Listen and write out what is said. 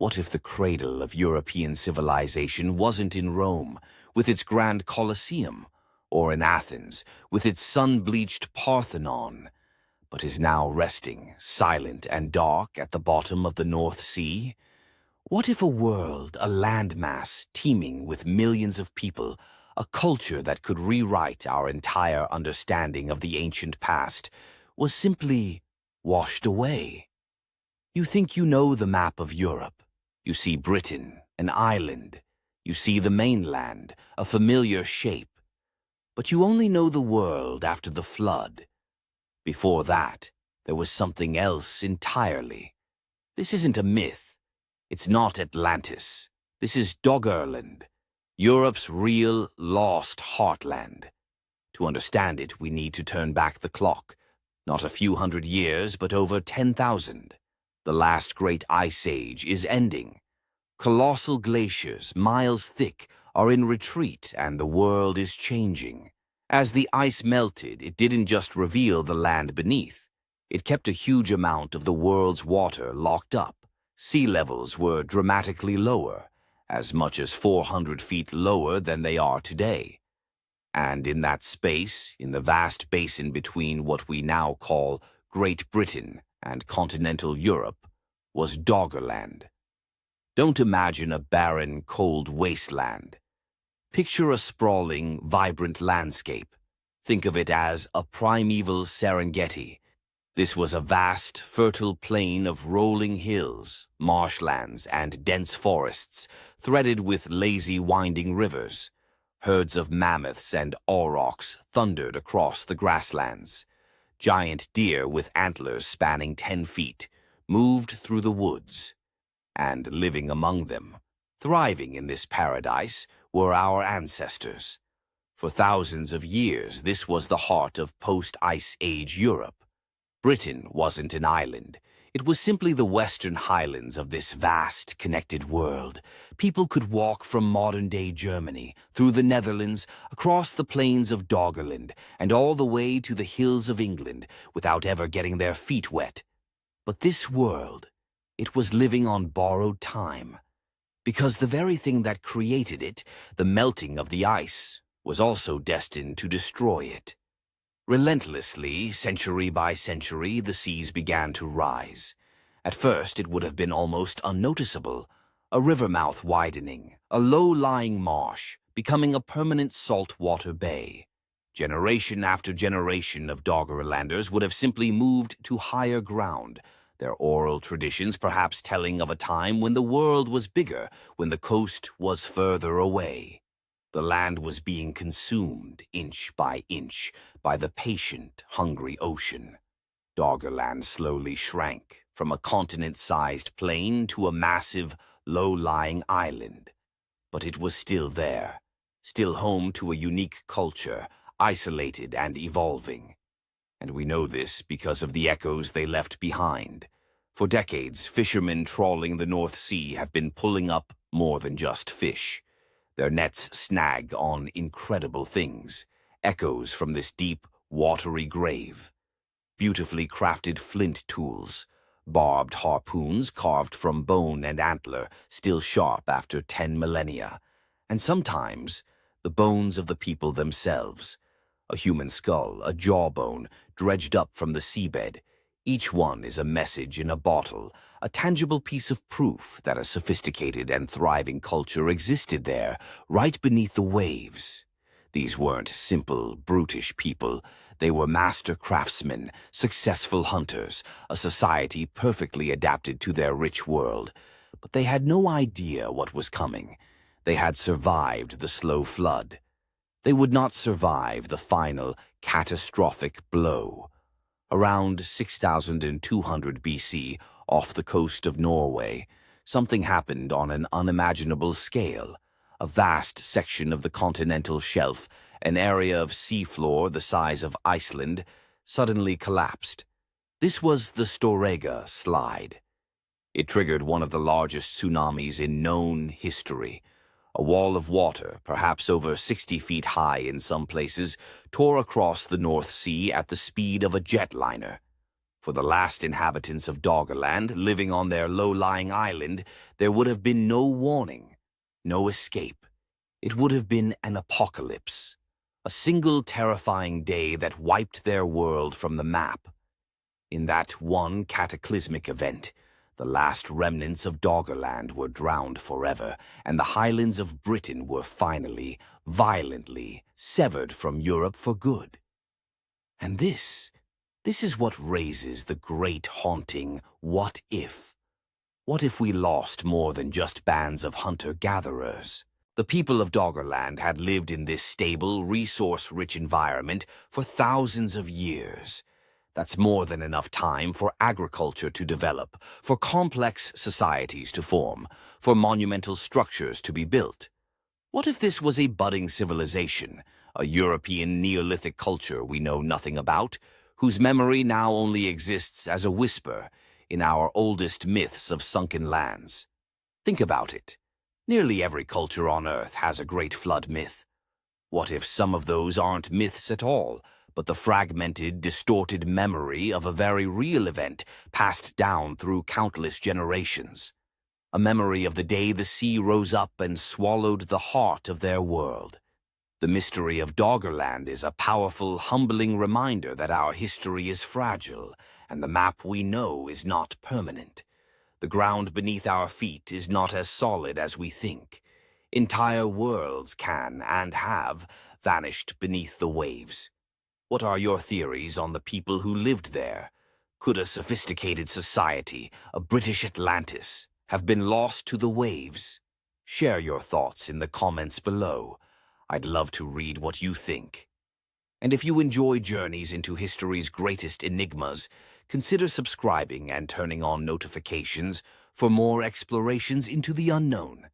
What if the cradle of European civilization wasn't in Rome, with its grand Colosseum, or in Athens, with its sun-bleached Parthenon, but is now resting, silent and dark at the bottom of the North Sea? What if a world, a landmass teeming with millions of people, a culture that could rewrite our entire understanding of the ancient past, was simply washed away? You think you know the map of Europe. You see Britain, an island. You see the mainland, a familiar shape. But you only know the world after the flood. Before that, there was something else entirely. This isn't a myth. It's not Atlantis. This is Doggerland, Europe's real lost heartland. To understand it, we need to turn back the clock. Not a few hundred years, but over 10,000. The last great ice age is ending. Colossal glaciers, miles thick, are in retreat, and the world is changing. As the ice melted, it didn't just reveal the land beneath. It kept a huge amount of the world's water locked up. Sea levels were dramatically lower, as much as 400 feet lower than they are today. And in that space, in the vast basin between what we now call Great Britain and continental Europe, was Doggerland. Don't imagine a barren, cold wasteland. Picture a sprawling, vibrant landscape. Think of it as a primeval Serengeti. This was a vast, fertile plain of rolling hills, marshlands, and dense forests, threaded with lazy, winding rivers. Herds of mammoths and aurochs thundered across the grasslands. Giant deer with antlers spanning 10 feet moved through the woods. And living among them, thriving in this paradise, were our ancestors. For thousands of years, this was the heart of post-Ice Age Europe. Britain wasn't an island. It was simply the western highlands of this vast, connected world. People could walk from modern-day Germany, through the Netherlands, across the plains of Doggerland, and all the way to the hills of England, without ever getting their feet wet. But this world, it was living on borrowed time. Because the very thing that created it, the melting of the ice, was also destined to destroy it. Relentlessly, century by century, the seas began to rise. At first, it would have been almost unnoticeable. A river mouth widening, a low-lying marsh, becoming a permanent saltwater bay. Generation after generation of Doggerlanders would have simply moved to higher ground, their oral traditions perhaps telling of a time when the world was bigger, when the coast was further away. The land was being consumed, inch by inch, by the patient, hungry ocean. Doggerland slowly shrank from a continent-sized plain to a massive, low-lying island. But it was still there, still home to a unique culture, isolated and evolving. And we know this because of the echoes they left behind. For decades, fishermen trawling the North Sea have been pulling up more than just fish. Their nets snag on incredible things, echoes from this deep, watery grave. Beautifully crafted flint tools, barbed harpoons carved from bone and antler, still sharp after 10 millennia, and sometimes the bones of the people themselves. A human skull, a jawbone, dredged up from the seabed. Each one is a message in a bottle, a tangible piece of proof that a sophisticated and thriving culture existed there, right beneath the waves. These weren't simple, brutish people. They were master craftsmen, successful hunters, a society perfectly adapted to their rich world. But they had no idea what was coming. They had survived the slow flood. They would not survive the final, catastrophic blow. Around 6,200 BC, off the coast of Norway, something happened on an unimaginable scale. A vast section of the continental shelf, an area of seafloor the size of Iceland, suddenly collapsed. This was the Storegga Slide. It triggered one of the largest tsunamis in known history. A wall of water, perhaps over 60 feet high in some places, tore across the North Sea at the speed of a jetliner. For the last inhabitants of Doggerland, living on their low-lying island, there would have been no warning, no escape. It would have been an apocalypse, a single terrifying day that wiped their world from the map. In that one cataclysmic event, the last remnants of Doggerland were drowned forever, and the highlands of Britain were finally, violently, severed from Europe for good. And this is what raises the great haunting what if. What if we lost more than just bands of hunter-gatherers? The people of Doggerland had lived in this stable, resource-rich environment for thousands of years. That's more than enough time for agriculture to develop, for complex societies to form, for monumental structures to be built. What if this was a budding civilization, a European Neolithic culture we know nothing about, whose memory now only exists as a whisper in our oldest myths of sunken lands? Think about it. Nearly every culture on Earth has a great flood myth. What if some of those aren't myths at all, but the fragmented, distorted memory of a very real event passed down through countless generations? A memory of the day the sea rose up and swallowed the heart of their world. The mystery of Doggerland is a powerful, humbling reminder that our history is fragile, and the map we know is not permanent. The ground beneath our feet is not as solid as we think. Entire worlds can, and have, vanished beneath the waves. What are your theories on the people who lived there? Could a sophisticated society, a British Atlantis, have been lost to the waves? Share your thoughts in the comments below. I'd love to read what you think. And if you enjoy journeys into history's greatest enigmas, consider subscribing and turning on notifications for more explorations into the unknown.